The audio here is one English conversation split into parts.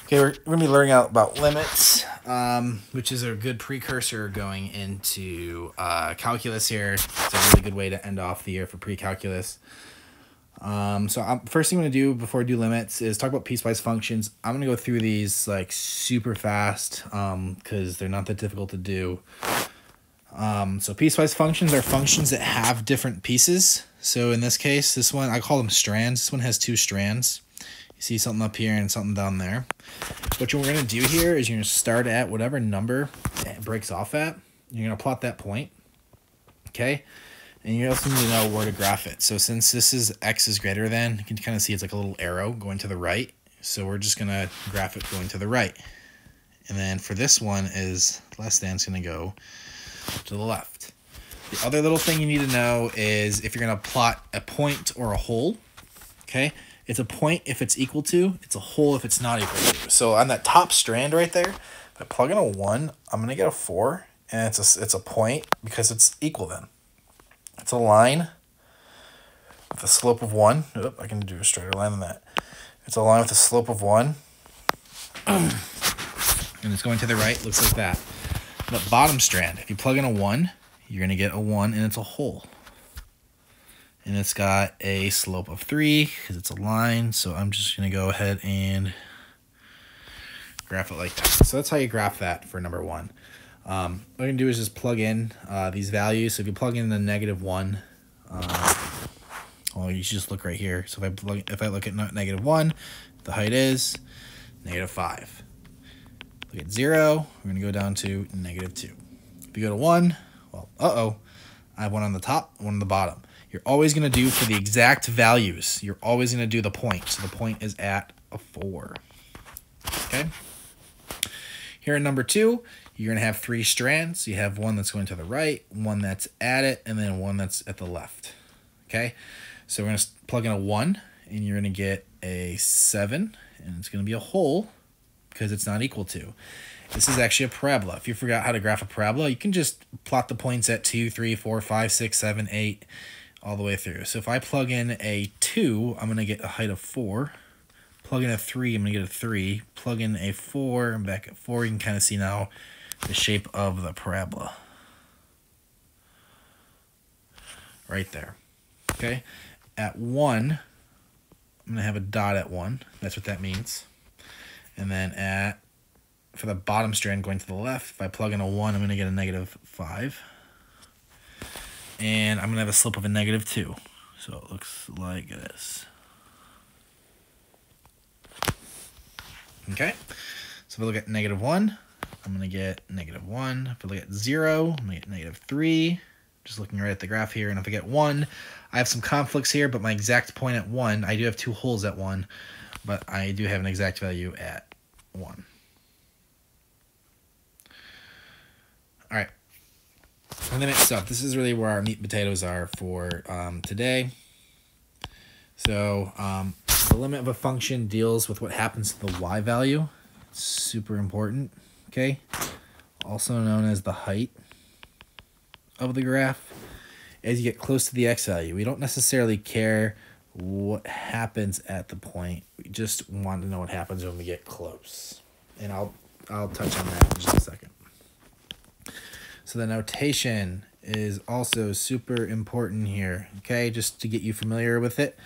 Okay, we're going to be learning out about limits, which is a good precursor going into calculus here. It's a really good way to end off the year for pre-calculus. First thing I'm going to do before I do limits is talk about piecewise functions. I'm going to go through these like super fast because they're not that difficult to do. So piecewise functions are functions that have different pieces. So in this case, this one, I call them strands. This one has two strands. You see something up here and something down there. What we're going to do here is you're going to start at whatever number it breaks off at. You're going to plot that point. Okay? And you also need to know where to graph it. So since this is x is greater than, you can kind of see it's like a little arrow going to the right. So we're just going to graph it going to the right. And then for this one is less than, it's going to go to the left. The other little thing you need to know is if you're going to plot a point or a hole, okay? It's a point if it's equal to, it's a hole if it's not equal to. So on that top strand right there, if I plug in a 1, I'm going to get a 4, and it's a point because it's equal then. It's a line with a slope of 1. Oop, I can do a straighter line than that. It's a line with a slope of 1. And it's going to the right. Looks like that. The bottom strand, if you plug in a 1, you're going to get a 1, and it's a hole. And it's got a slope of 3 because it's a line. So I'm just going to go ahead and graph it like that. So that's how you graph that for number 1. What you can do is just plug in these values. So if you plug in the -1, well, you should just look right here. So if I look at -1, the height is -5. Look at 0, we're going to go down to -2. If you go to 1, well, I have one on the top, one on the bottom. You're always going to do for the exact values. You're always going to do the point. So the point is at a 4. Okay? Here in number 2, you're going to have 3 strands. You have one that's going to the right, one that's at it, and then one that's at the left. Okay? So we're going to plug in a 1, and you're going to get a 7, and it's going to be a hole because it's not equal to. This is actually a parabola. If you forgot how to graph a parabola, you can just plot the points at 2, 3, 4, 5, 6, 7, 8, all the way through. So if I plug in a 2, I'm going to get a height of 4. Plug in a 3, I'm going to get a 3. Plug in a 4, and back at 4, you can kind of see now the shape of the parabola. Right there. Okay? At 1, I'm going to have a dot at 1. That's what that means. And then for the bottom strand going to the left, if I plug in a 1, I'm going to get a -5. And I'm going to have a slope of a -2. So it looks like this. Okay? So if I look at -1, I'm going to get -1. If I look at 0, I'm going to get -3. Just looking right at the graph here. And if I get 1, I have some conflicts here, but my exact point at 1, I do have 2 holes at 1, but I do have an exact value at 1. All right. Limit stuff. This is really where our meat and potatoes are for today. So the limit of a function deals with what happens to the y value. It's super important. Okay. Also known as the height of the graph. As you get close to the x value, we don't necessarily care what happens at the point. We just want to know what happens when we get close. And I'll touch on that in just a second. So the notation is also super important here, okay? Just to get you familiar with it.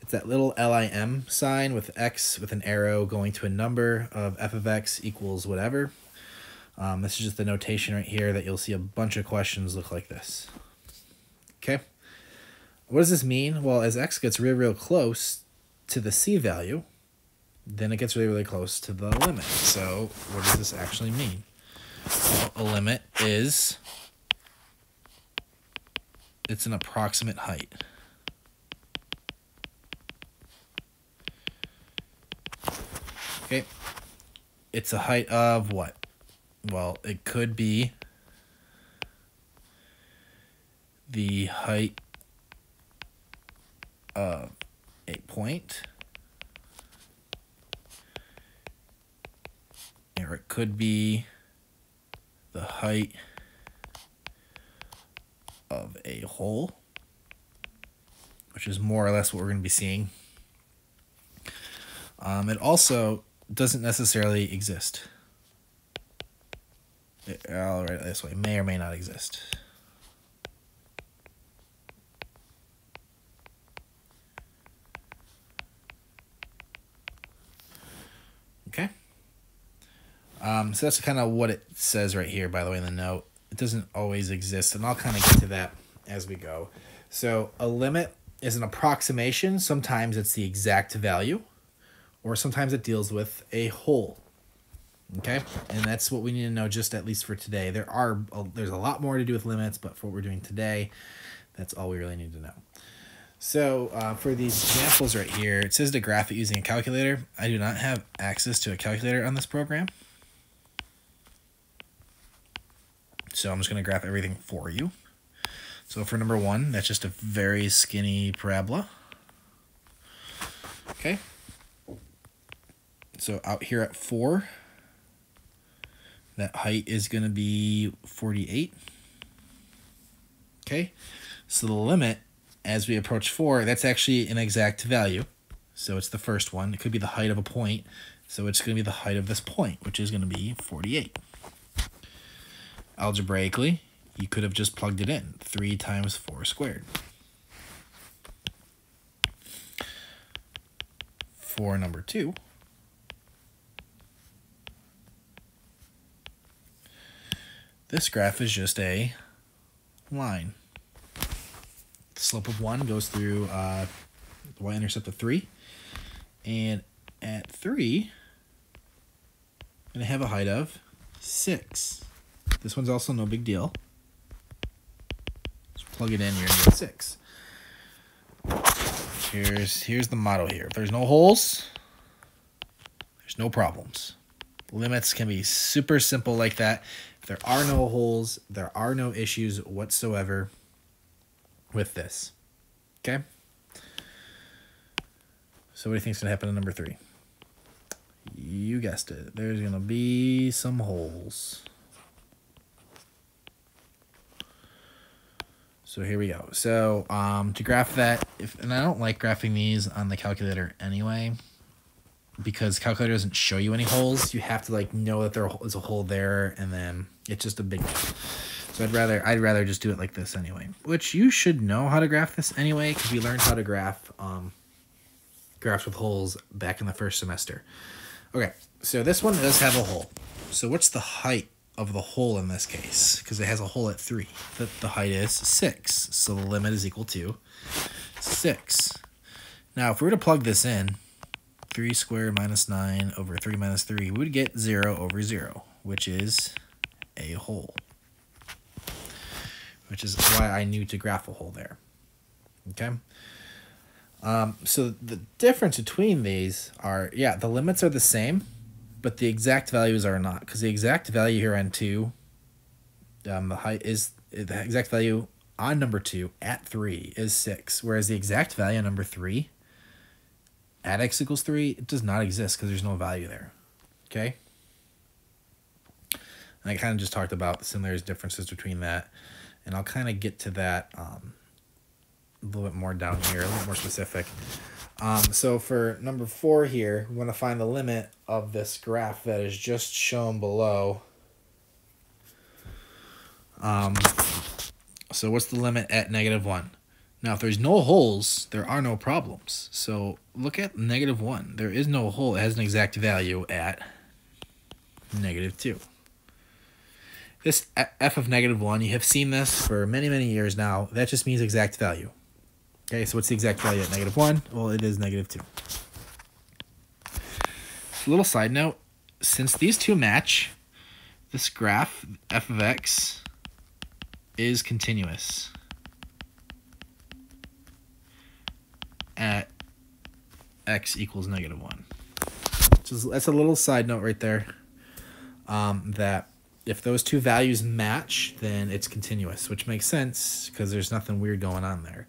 It's that little LIM sign with x with an arrow going to a number of f of x equals whatever. This is just the notation right here that you'll see a bunch of questions look like this. Okay? What does this mean? Well, as x gets real close to the c value, then it gets really close to the limit. So what does this actually mean? Well, a limit is, it's an approximate height. Okay. It's a height of what? Well, it could be the height of a point, or it could be the height of a hole, which is more or less what we're going to be seeing. It also doesn't necessarily exist. I'll write it this way, may or may not exist. Okay. So that's kind of what it says right here, by the way, in the note. It doesn't always exist, and I'll kind of get to that as we go. So a limit is an approximation. Sometimes it's the exact value, or sometimes it deals with a whole. Okay, and that's what we need to know, just at least for today. There's a lot more to do with limits, but for what we're doing today, that's all we really need to know. So for these examples right here, it says to graph it using a calculator. I do not have access to a calculator on this program, so I'm just going to graph everything for you. So for number 1, that's just a very skinny parabola. Okay. So out here at 4, that height is going to be 48. Okay. So the limit, as we approach 4, that's actually an exact value. So it's the first one. It could be the height of a point. So it's going to be the height of this point, which is going to be 48. Algebraically, you could have just plugged it in. 3 times 4 squared. For number 2, this graph is just a line. The slope of 1 goes through the y-intercept of 3. And at 3, I'm going to have a height of 6. This one's also no big deal. Just plug it in, you're going to get 6. Here's the motto here. If there's no holes, there's no problems. Limits can be super simple like that. If there are no holes, there are no issues whatsoever with this. Okay? So what do you think is going to happen in number 3? You guessed it. There's going to be some holes. So here we go. So to graph that, and I don't like graphing these on the calculator anyway, because calculator doesn't show you any holes. You have to like know that there is a hole there, and then it's just a big deal. So I'd rather just do it like this anyway, which you should know how to graph this anyway, because we learned how to graph graphs with holes back in the first semester. Okay, so this one does have a hole. So what's the height of the hole in this case? Because it has a hole at 3. The height is 6, so the limit is equal to 6. Now, if we were to plug this in, 3 squared minus 9 over 3 minus 3, we would get 0 over 0, which is a hole. Which is why I knew to graph a hole there. Okay? So the difference between these are, yeah, the limits are the same, but the exact values are not. Because the exact value here on 2, the height is, the exact value on number 2 at 3 is 6. Whereas the exact value on number 3 at x equals 3, it does not exist because there's no value there. Okay? And I kind of just talked about the similarities, differences between that. And I'll kind of get to that a little bit more down here, a little more specific. So for number 4 here, we want to find the limit of this graph that is just shown below. So what's the limit at -1? Now, if there's no holes, there are no problems. So look at -1. There is no hole. It has an exact value at -2. This f of -1, you have seen this for many, many years now. That just means exact value. Okay, so what's the exact value at -1? Well, it is -2. A little side note, since these two match, this graph, f of x, is continuous at x equals -1. So that's a little side note right there, that if those two values match, then it's continuous, which makes sense because there's nothing weird going on there.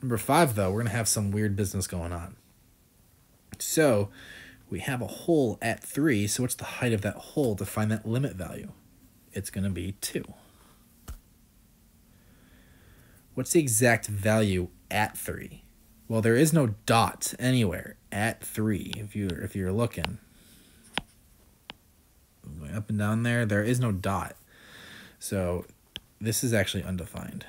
Number 5, though, we're going to have some weird business going on. So we have a hole at 3, so what's the height of that hole to find that limit value? It's going to be 2. What's the exact value at 3? Well, there is no dot anywhere at 3 if you're looking. up and down there is no dot. So this is actually undefined.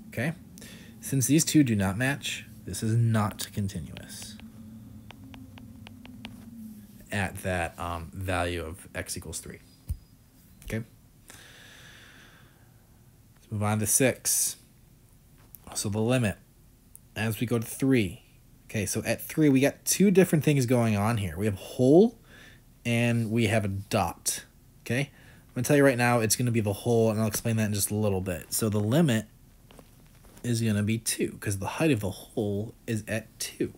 Okay, since these two do not match, this is not continuous at that value of x equals 3. Okay, let's move on to 6. So the limit as we go to 3. Okay, so at 3 we got two different things going on here. We have whole and we have a dot. Okay, I'm gonna tell you right now it's gonna be the whole, and I'll explain that in just a little bit. So the limit is going to be 2 because the height of the whole is at 2.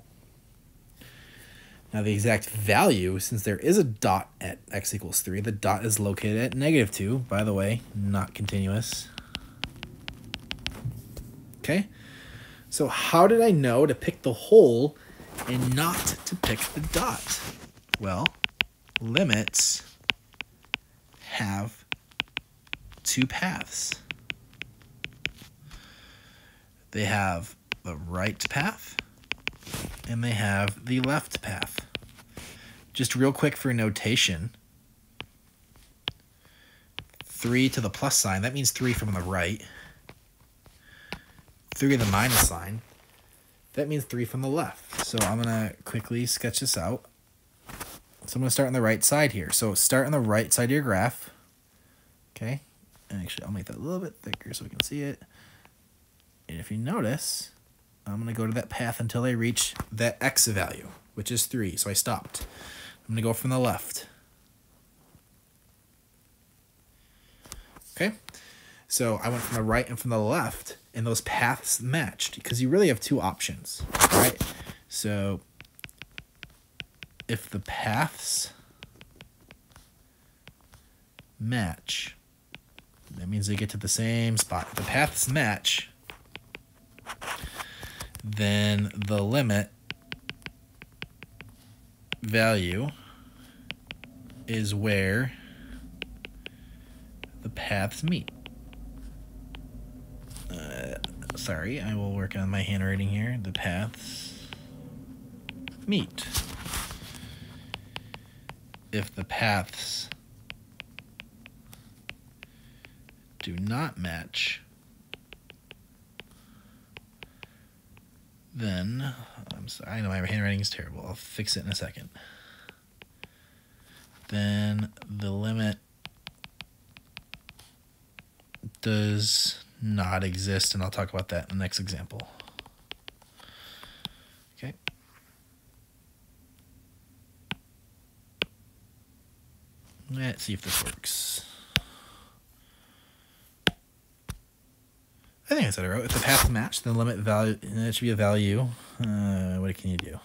Now the exact value, since there is a dot at x equals 3, the dot is located at -2. By the way, not continuous. Okay, so how did I know to pick the whole and not to pick the dot? Well, limits have two paths. They have the right path and they have the left path. Just real quick for notation, 3 to the plus sign, that means 3 from the right. 3 to the minus sign, that means 3 from the left. So I'm going to quickly sketch this out. So I'm going to start on the right side here. So start on the right side of your graph. Okay, and actually I'll make that a little bit thicker so we can see it. And if you notice, I'm going to go to that path until I reach that x value, which is 3. So I stopped. I'm going to go from the left. Okay, so I went from the right and from the left, and those paths matched because you really have two options, right? So if the paths match, that means they get to the same spot. If the paths match, then the limit value is where the paths meet. Sorry, I will work on my handwriting here. The paths meet. If the paths do not match, then, I'm sorry, I know my handwriting is terrible. I'll fix it in a second. Then the limit does not exist, and I'll talk about that in the next example. Okay. Let's see if this works. I think I said it right. If the paths match, then the limit value, it should be a value. What can you do?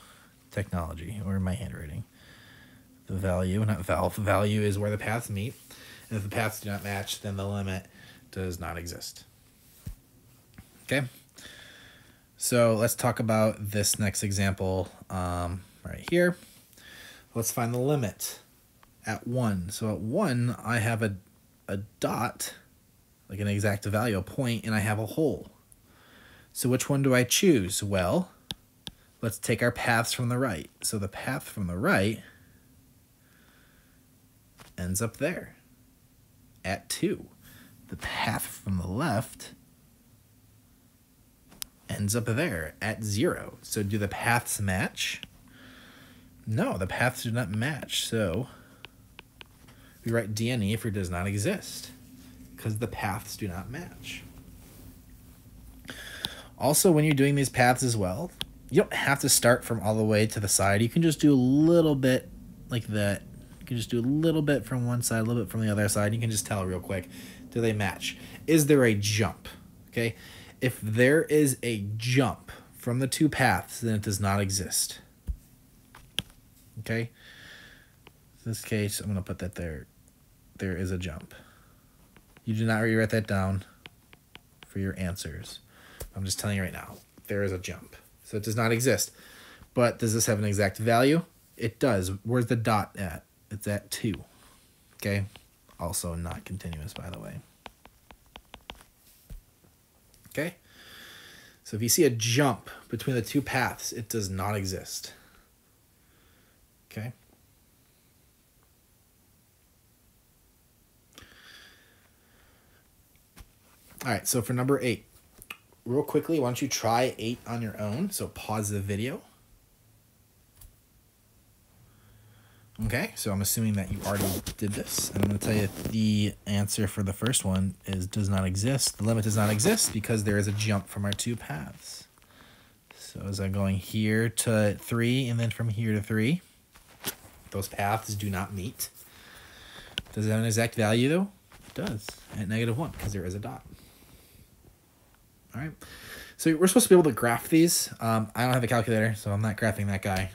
Technology, or my handwriting. The value, not valve. The value is where the paths meet. And if the paths do not match, then the limit does not exist. Okay. So let's talk about this next example right here. Let's find the limit at 1. So at 1, I have a dot, like an exact value, a point, and I have a hole. So which one do I choose? Well, let's take our paths from the right. So the path from the right ends up there at 2. The path from the left ends up there at 0. So do the paths match? No, the paths do not match. So we write D and E for does not exist because the paths do not match. Also, when you're doing these paths as well, you don't have to start from all the way to the side. You can just do a little bit like that. You can just do a little bit from one side, a little bit from the other side. You can just tell real quick, do they match? Is there a jump? Okay, if there is a jump from the two paths, then it does not exist. Okay, in this case, I'm going to put that there. There is a jump. You do not rewrite that down for your answers. I'm just telling you right now, there is a jump. So it does not exist. But does this have an exact value? It does. Where's the dot at? It's at 2. Okay? Also not continuous, by the way. Okay? So if you see a jump between the two paths, it does not exist. Okay? All right, so for number 8, real quickly, why don't you try 8 on your own? So pause the video. Okay, so I'm assuming that you already did this. And I'm going to tell you the answer for the first one is does not exist. The limit does not exist because there is a jump from our two paths. So as I'm going here to 3 and then from here to 3, those paths do not meet. Does it have an exact value though? It does, at -1 because there is a dot. All right, so we're supposed to be able to graph these. I don't have a calculator, so I'm not graphing that guy.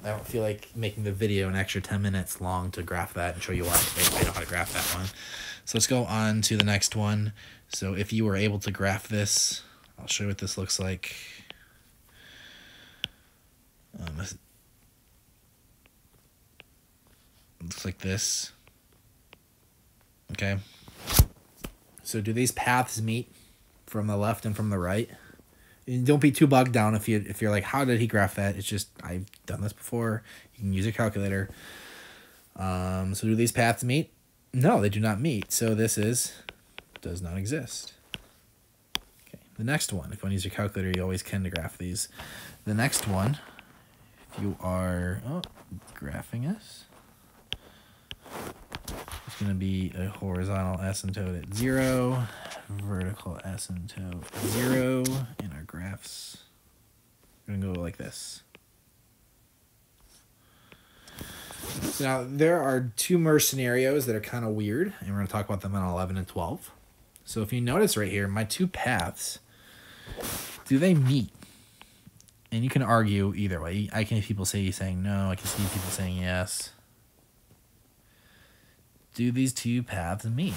I don't feel like making the video an extra 10 minutes long to graph that and show you why I know how to graph that one. So let's go on to the next one. So if you were able to graph this, I'll show you what this looks like. It looks like this. Okay. So do these paths meet from the left and from the right? And don't be too bogged down if you're like, how did he graph that? It's just, I've done this before. You can use a calculator. So do these paths meet? No, they do not meet. So this does not exist. Okay. The next one, if you want to use your calculator, you always can to graph these. The next one, if you are graphing this, it's going to be a horizontal asymptote at 0. Vertical asymptote 0 in our graphs. We're going to go like this. So now there are 2 more scenarios that are kind of weird, and we're going to talk about them on 11 and 12. So if you notice right here, my 2 paths, do they meet? And you can argue either way. I can see people saying no. I can see people saying yes. Do these 2 paths meet?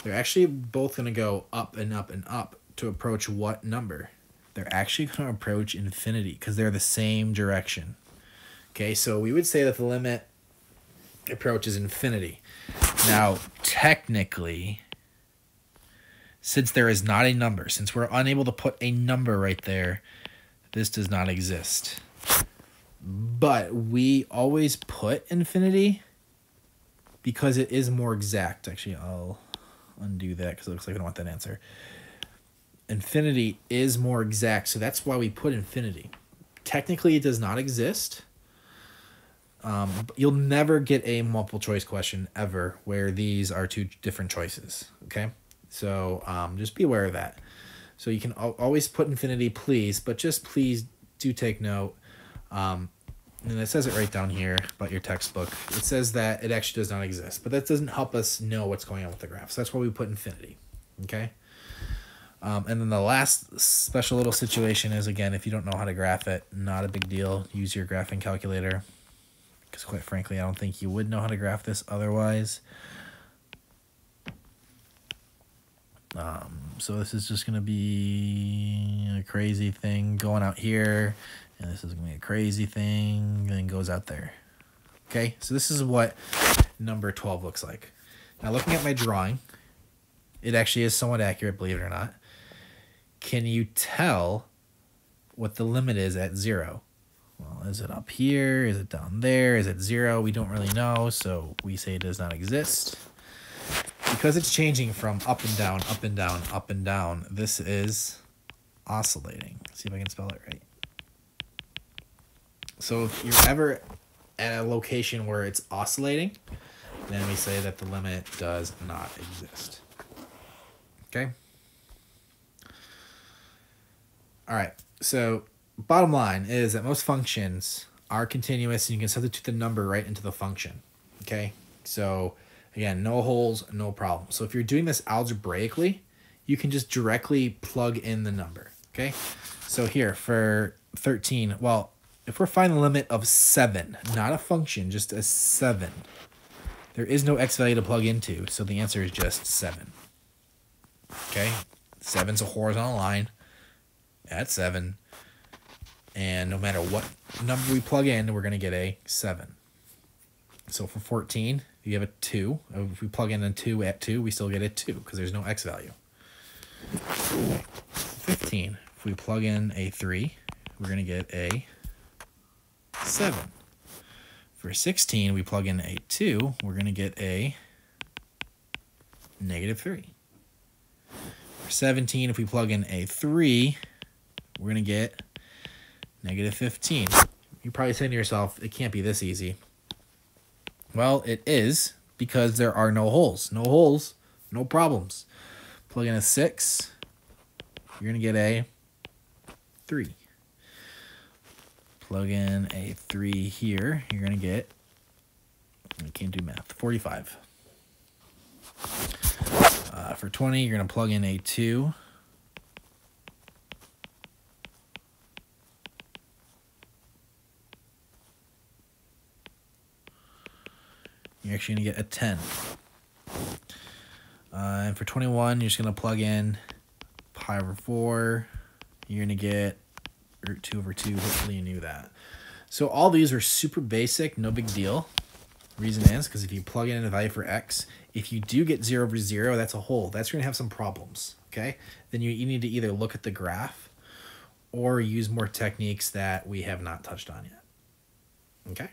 They're actually both going to go up and up and up to approach what number? They're actually going to approach infinity because they're the same direction. Okay, so we would say that the limit approaches infinity. Now, technically, since there is not a number, since we're unable to put a number right there, this does not exist. But we always put infinity because it is more exact. Actually, I'll undo that because it looks like I don't want that answer. Infinity is more exact, so that's why we put infinity. Technically, it does not exist. You'll never get a multiple choice question ever where these are 2 different choices, okay? So just be aware of that. So you can always put infinity, please, but just please do take note. And it says it right down here about your textbook. It says that it actually does not exist, but that doesn't help us know what's going on with the graph. So that's why we put infinity, okay? And then the last special little situation is, again, if you don't know how to graph it, not a big deal. Use your graphing calculator because, quite frankly, I don't think you would know how to graph this otherwise. So this is just going to be a crazy thing going out here. And this is going to be a crazy thing, and then goes out there. Okay, so this is what number 12 looks like. Now, looking at my drawing, it actually is somewhat accurate, believe it or not. Can you tell what the limit is at 0? Well, is it up here? Is it down there? Is it 0? We don't really know, so we say it does not exist. Because it's changing from up and down, up and down, up and down, this is oscillating. Let's see if I can spell it right. So if you're ever at a location where it's oscillating, then we say that the limit does not exist. Okay? All right. So bottom line is that most functions are continuous, and you can substitute the number right into the function. Okay? So again, no holes, no problem. So if you're doing this algebraically, you can just directly plug in the number. Okay? So here for 13, well, if we're finding the limit of 7, not a function, just a 7, there is no x value to plug into, so the answer is just 7. Okay? 7's a horizontal line at 7, and no matter what number we plug in, we're going to get a 7. So for 14, you have a 2. If we plug in a 2 at 2, we still get a 2 because there's no x value. 15. if we plug in a 3, we're going to get a 7. For 16, we plug in a 2, we're going to get a -3. For 17, if we plug in a 3, we're going to get -15. You're probably saying to yourself, it can't be this easy. Well, it is, because there are no holes. No holes, no problems. Plug in a 6, you're going to get a 3. Plug in a 3 here, you're going to get, I can't do math, 45. For 20, you're going to plug in a 2. You're actually going to get a 10. And for 21, you're just going to plug in pi over 4. You're going to get root 2 over 2. Hopefully you knew that. So all these are super basic, no big deal. Reason is because if you plug in a value for x, if you do get 0 over 0, that's a hole. That's going to have some problems, okay? Then you need to either look at the graph or use more techniques that we have not touched on yet, okay?